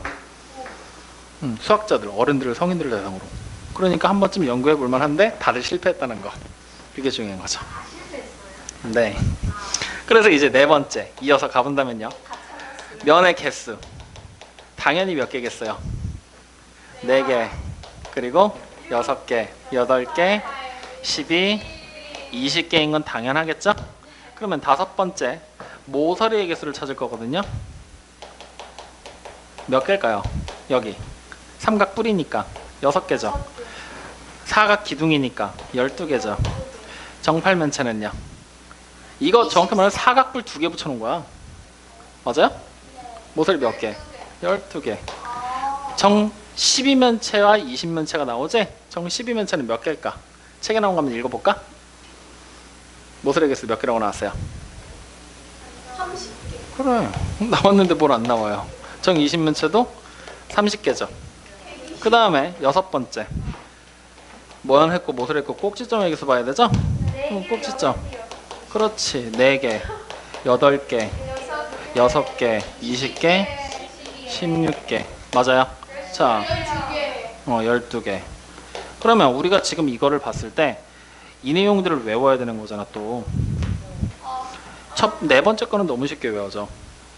수학자들, 어른들, 성인들을 대상으로. 그러니까 한 번쯤 연구해 볼 만한데 다들 실패했다는 거. 이게 중요한 거죠. 네. 그래서 이제 네 번째 이어서 가본다면요. 면의 개수. 당연히 몇 개겠어요? 4개. 그리고 6개, 8개, 12, 20개인 건 당연하겠죠? 그러면 5번째 모서리의 개수를 찾을 거거든요. 몇 개일까요? 여기 삼각 뿌리니까 6개죠. 사각 기둥이니까 12개죠. 정팔면체는요? 이거 정확히 말하면 사각뿔 2개 붙여놓은 거야. 맞아요? 모서리 몇 개? 12개. 정 12면체와 20면체가 나오지? 정 12면체는 몇 개일까? 책에 나온 거 한번 읽어볼까? 모서리 개수 몇 개라고 나왔어요? 30개. 그래, 나왔는데 뭘 안 나와요. 정 20면체도 30개죠. 그 다음에 6번째 모양 했고 모서리 했고 꼭지점에 여기서 봐야 되죠? 꼭지점. 그렇지. 4개, 8개, 6개, 20개, 16개. 맞아요. 자, 12개. 그러면 우리가 지금 이거를 봤을 때 이 내용들을 외워야 되는 거잖아 또. 네 번째 거는 너무 쉽게 외워져.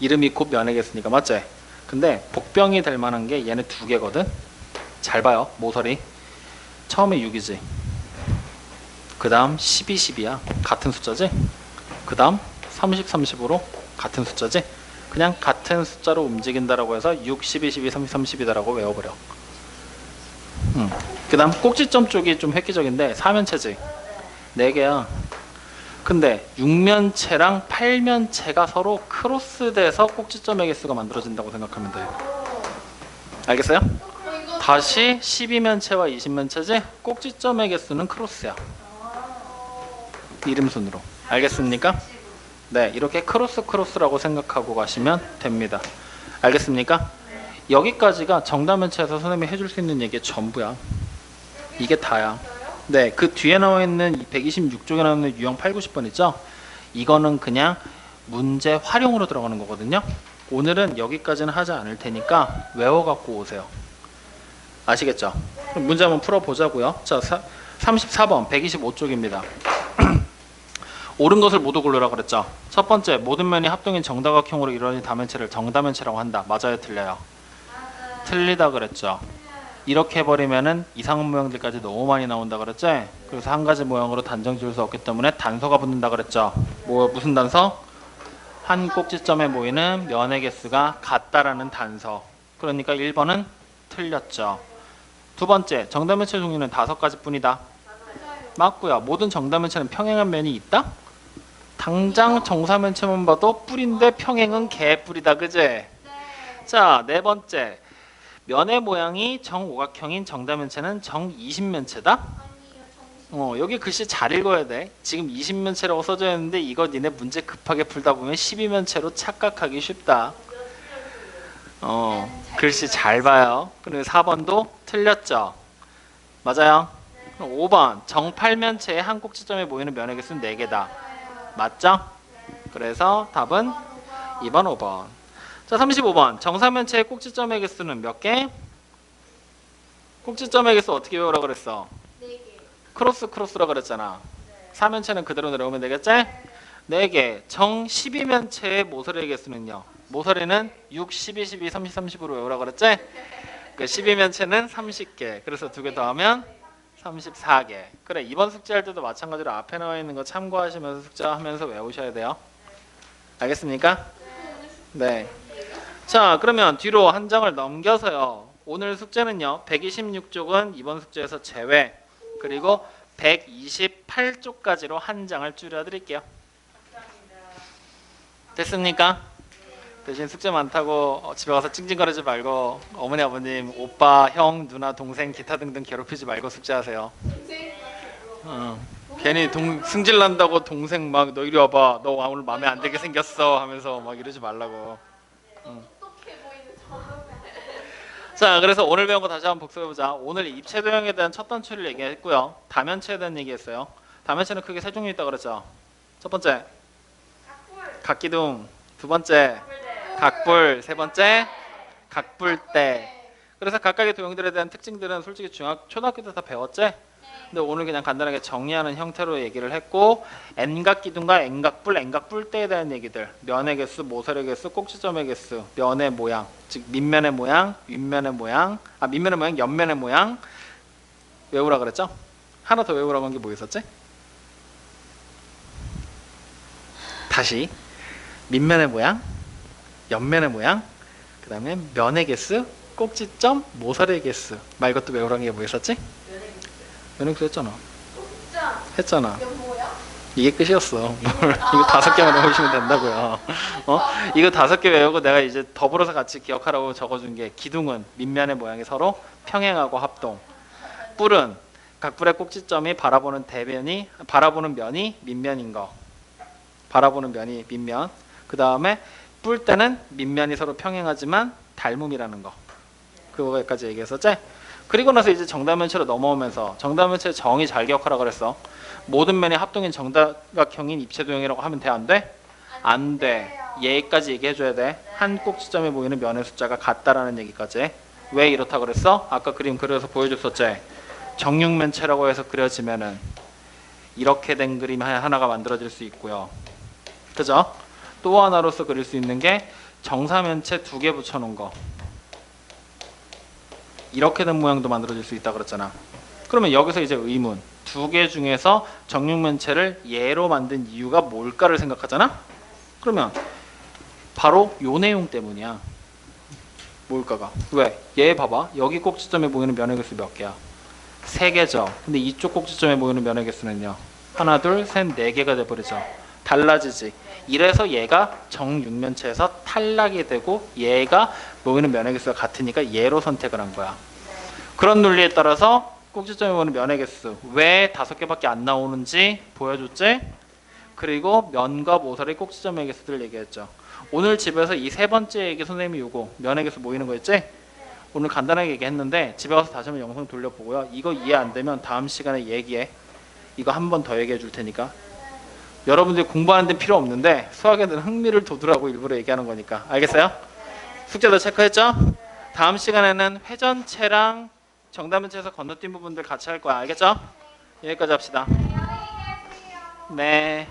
이름이 곧 면의 개수니까 맞지? 근데 복병이 될 만한 게 얘네 2개거든. 잘 봐요. 모서리 처음에 6이지. 그 다음 12, 12야. 같은 숫자지? 그 다음 30, 30으로 같은 숫자지? 그냥 같은 숫자로 움직인다라고 해서 6, 12, 12, 30, 30이다라고 외워버려. 그 다음 꼭지점 쪽이 좀 획기적인데 4면체지? 4개야. 근데 6면체랑 8면체가 서로 크로스돼서 꼭지점의 개수가 만들어진다고 생각하면 돼. 알겠어요? 다시 12면체와 20면체지? 꼭지점의 개수는 크로스야. 이름 순으로. 알겠습니까? 네, 이렇게 크로스라고 생각하고 가시면 됩니다. 알겠습니까? 여기까지가 정다면체에서 선생님이 해줄 수 있는 얘기의 전부야. 이게 다야. 네, 그 뒤에 나와 있는 126쪽에 나오는 유형 8, 90번 있죠? 이거는 그냥 문제 활용으로 들어가는 거거든요. 오늘은 여기까지는 하지 않을 테니까 외워갖고 오세요. 아시겠죠? 그럼 문제 한번 풀어보자고요. 자, 34번 125쪽입니다. 옳은 것을 모두 고르라 그랬죠. 첫 번째, 모든 면이 합동인 정다각형으로 이루어진 다면체를 정다면체라고 한다. 맞아요, 틀려요? 틀리다 그랬죠. 이렇게 해버리면은 이상한 모양들까지 너무 많이 나온다 그랬지. 그래서 한 가지 모양으로 단정 지을 수 없기 때문에 단서가 붙는다 그랬죠. 무슨 단서? 한 꼭지점에 모이는 면의 개수가 같다라는 단서. 그러니까 1번은 틀렸죠. 두 번째, 정다면체 종류는 5가지 뿐이다. 맞고요. 모든 정사면체는 평행한 면이 있다? 당장 정사면체만 봐도 뿔인데 평행은 개뿔이다. 그제? 자, 네 번째. 면의 모양이 정오각형인 정다면체는 정20면체다? 여기 글씨 잘 읽어야 돼. 지금 20면체라고 써져 있는데 이거 니네 문제 급하게 풀다 보면 12면체로 착각하기 쉽다. 글씨 잘 봐요. 그리고 4번도 틀렸죠. 맞아요. 5번 정8면체의 한 꼭지점에 모이는 면의 개수는 4개다. 맞죠? 그래서 답은 2번, 5번. 자, 35번 정사면체의 꼭지점의 개수는 몇 개? 꼭지점의 개수 어떻게 외우라 그랬어? 4개. 크로스라 그랬잖아. 4면체는 그대로 내려오면 되겠지? 4개. 정 12면체의 모서리의 개수는요. 모서리는 6, 12, 12, 30, 30으로 외우라 그랬지? 그 12면체는 30개. 그래서 2개 더하면 34개. 그래, 이번 숙제할 때도 마찬가지로 앞에 나와 있는 거 참고하시면서 숙제하면서 외우셔야 돼요. 알겠습니까? 네. 자, 그러면 뒤로 한 장을 넘겨서요. 오늘 숙제는요. 126쪽은 이번 숙제에서 제외. 그리고 128쪽까지로 한 장을 줄여드릴게요. 됐습니까? 대신 숙제 많다고 집에 가서 찡찡거리지 말고 어머니, 아버님, 오빠, 형, 누나, 동생, 기타 등등 괴롭히지 말고 숙제하세요. 괜히 승질 난다고 동생 막 너 이리 와봐. 너 오늘 마음에 안 들게 생겼어 하면서 막 이러지 말라고. 똑똑해 보이는 저. 자, 그래서 오늘 배운 거 다시 한번 복습해보자. 오늘 입체 도형에 대한 첫 단추를 얘기했고요. 다면체에 대한 얘기했어요. 다면체는 크게 세 종류 있다 그랬죠. 첫 번째, 각기둥. 두 번째, 각불. 세 번째, 각불대. 그래서 각각의 도형들에 대한 특징들은 솔직히 초등학교 때 다 배웠지? 근데 오늘 그냥 간단하게 정리하는 형태로 얘기를 했고, N각기둥과 N각불, N각불대에 대한 얘기들, 면의 개수, 모서리 개수, 꼭지점의 개수, 면의 모양, 즉 밑면의 모양, 윗면의 모양, 밑면의 모양, 옆면의 모양 외우라 그랬죠? 하나 더 외우라고 한 게 뭐 있었지? 다시 밑면의 모양, 옆면의 모양, 그 다음에 면의 개수, 꼭지점, 모서리의 개수 말고 또 외우라는 게 뭐 있었지? 면의 개수 했잖아. 진짜. 했잖아. 이거 뭐야? 이게 끝이었어. 이거 5개만 외우시면 된다고요. 이거 5개 외우고 내가 이제 더불어서 같이 기억하라고 적어준 게 기둥은 밑면의 모양이 서로 평행하고 합동. 뿔은 각뿔의 꼭지점이 바라보는 면이 밑면인 거. 바라보는 면이 밑면. 그 다음에 뿔대는 밑면이 서로 평행하지만 닮음이라는 거. 그거까지 얘기했었지? 그리고 나서 이제 정다면체로 넘어오면서 정다면체 정의 잘 기억하라 그랬어. 모든 면이 합동인 정다각형인 입체도형이라고 하면 돼? 안 돼? 안 돼. 얘까지 얘기해줘야 돼. 한 꼭지점에 모이는 면의 숫자가 같다라는 얘기까지. 왜 이렇다 그랬어? 아까 그림 그려서 보여줬었지? 정육면체라고 해서 그려지면은 이렇게 된 그림 하나가 만들어질 수 있고요. 그죠? 또 하나로서 그릴 수 있는 게 정사면체 2개 붙여놓은 거. 이렇게 된 모양도 만들어질 수 있다 그랬잖아. 그러면 여기서 이제 의문. 2개 중에서 정육면체를 얘로 만든 이유가 뭘까를 생각하잖아. 그러면 바로 요 내용 때문이야. 뭘까가? 왜? 얘 봐봐. 여기 꼭지점에 모이는 면의 개수 몇 개야? 3개죠. 근데 이쪽 꼭지점에 모이는 면의 개수는요. 하나, 둘, 셋, 4개가 돼버리죠. 달라지지. 이래서 얘가 정육면체에서 탈락이 되고 얘가 모이는 면의 개수가 같으니까 얘로 선택을 한 거야. 그런 논리에 따라서 꼭지점에 모이는 면의 개수 왜 5개밖에 안 나오는지 보여줬지? 그리고 면과 모서리 꼭지점의 개수들을 얘기했죠. 오늘 집에서 이 3번째 얘기 선생님이 요거 면의 개수 모이는 거 있지? 오늘 간단하게 얘기했는데 집에 가서 다시 한번 영상 돌려보고요. 이거 이해 안 되면 다음 시간에 얘기해. 이거 한 번 더 얘기해 줄 테니까. 여러분들이 공부하는 데는 필요 없는데 수학에 대한 흥미를 돋우라고 일부러 얘기하는 거니까. 알겠어요? 숙제도 체크했죠? 다음 시간에는 회전체랑 정다면체에서 건너뛴 부분들 같이 할 거야. 알겠죠? 여기까지 합시다. 네.